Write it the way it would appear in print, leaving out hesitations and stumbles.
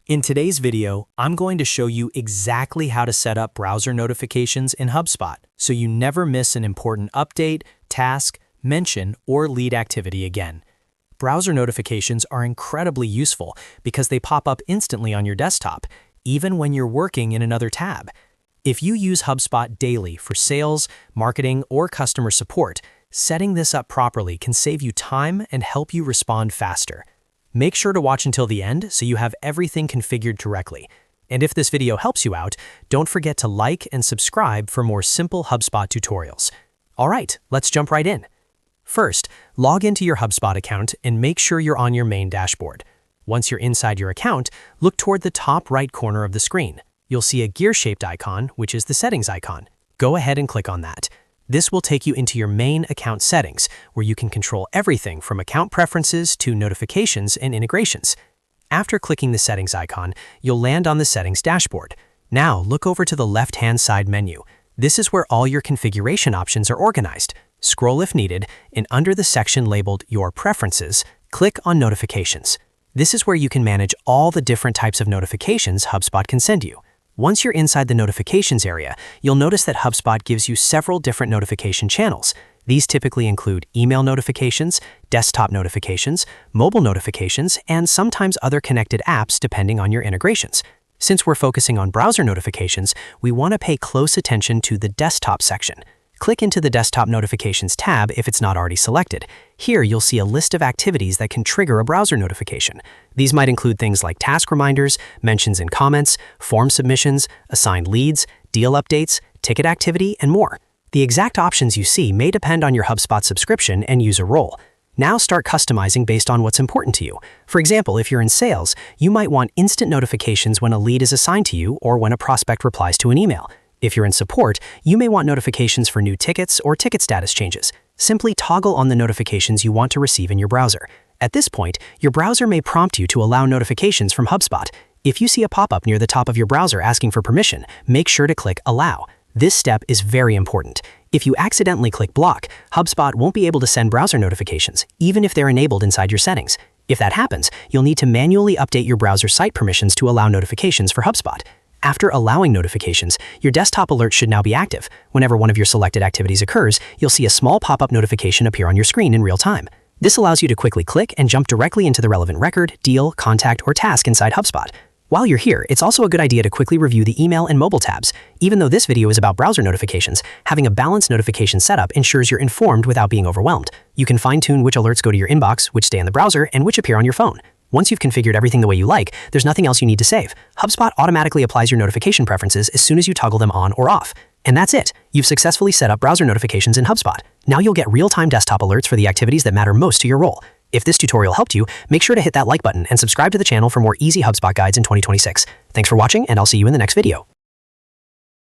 In today's video, I'm going to show you exactly how to set up browser notifications in HubSpot so you never miss an important update, task, mention, or lead activity again. Browser notifications are incredibly useful because they pop up instantly on your desktop, even when you're working in another tab. If you use HubSpot daily for sales, marketing, or customer support, setting this up properly can save you time and help you respond faster. Make sure to watch until the end so you have everything configured correctly. And if this video helps you out, don't forget to like and subscribe for more simple HubSpot tutorials. All right, let's jump right in. First, log into your HubSpot account and make sure you're on your main dashboard. Once you're inside your account, look toward the top right corner of the screen. You'll see a gear-shaped icon, which is the settings icon. Go ahead and click on that. This will take you into your main account settings, where you can control everything from account preferences to notifications and integrations. After clicking the settings icon, you'll land on the settings dashboard. Now, look over to the left-hand side menu. This is where all your configuration options are organized. Scroll if needed, and under the section labeled Your Preferences, click on Notifications. This is where you can manage all the different types of notifications HubSpot can send you. Once you're inside the notifications area, you'll notice that HubSpot gives you several different notification channels. These typically include email notifications, desktop notifications, mobile notifications, and sometimes other connected apps depending on your integrations. Since we're focusing on browser notifications, we want to pay close attention to the desktop section. Click into the Desktop Notifications tab if it's not already selected. Here, you'll see a list of activities that can trigger a browser notification. These might include things like task reminders, mentions in comments, form submissions, assigned leads, deal updates, ticket activity, and more. The exact options you see may depend on your HubSpot subscription and user role. Now start customizing based on what's important to you. For example, if you're in sales, you might want instant notifications when a lead is assigned to you or when a prospect replies to an email. If you're in support, you may want notifications for new tickets or ticket status changes. Simply toggle on the notifications you want to receive in your browser. At this point, your browser may prompt you to allow notifications from HubSpot. If you see a pop-up near the top of your browser asking for permission, make sure to click Allow. This step is very important. If you accidentally click Block, HubSpot won't be able to send browser notifications, even if they're enabled inside your settings. If that happens, you'll need to manually update your browser site permissions to allow notifications for HubSpot. After allowing notifications, your desktop alert should now be active. Whenever one of your selected activities occurs, you'll see a small pop-up notification appear on your screen in real time. This allows you to quickly click and jump directly into the relevant record, deal, contact, or task inside HubSpot. While you're here, it's also a good idea to quickly review the email and mobile tabs. Even though this video is about browser notifications, having a balanced notification setup ensures you're informed without being overwhelmed. You can fine-tune which alerts go to your inbox, which stay in the browser, and which appear on your phone. Once you've configured everything the way you like, there's nothing else you need to save. HubSpot automatically applies your notification preferences as soon as you toggle them on or off. And that's it. You've successfully set up browser notifications in HubSpot. Now you'll get real-time desktop alerts for the activities that matter most to your role. If this tutorial helped you, make sure to hit that like button and subscribe to the channel for more easy HubSpot guides in 2026. Thanks for watching, and I'll see you in the next video.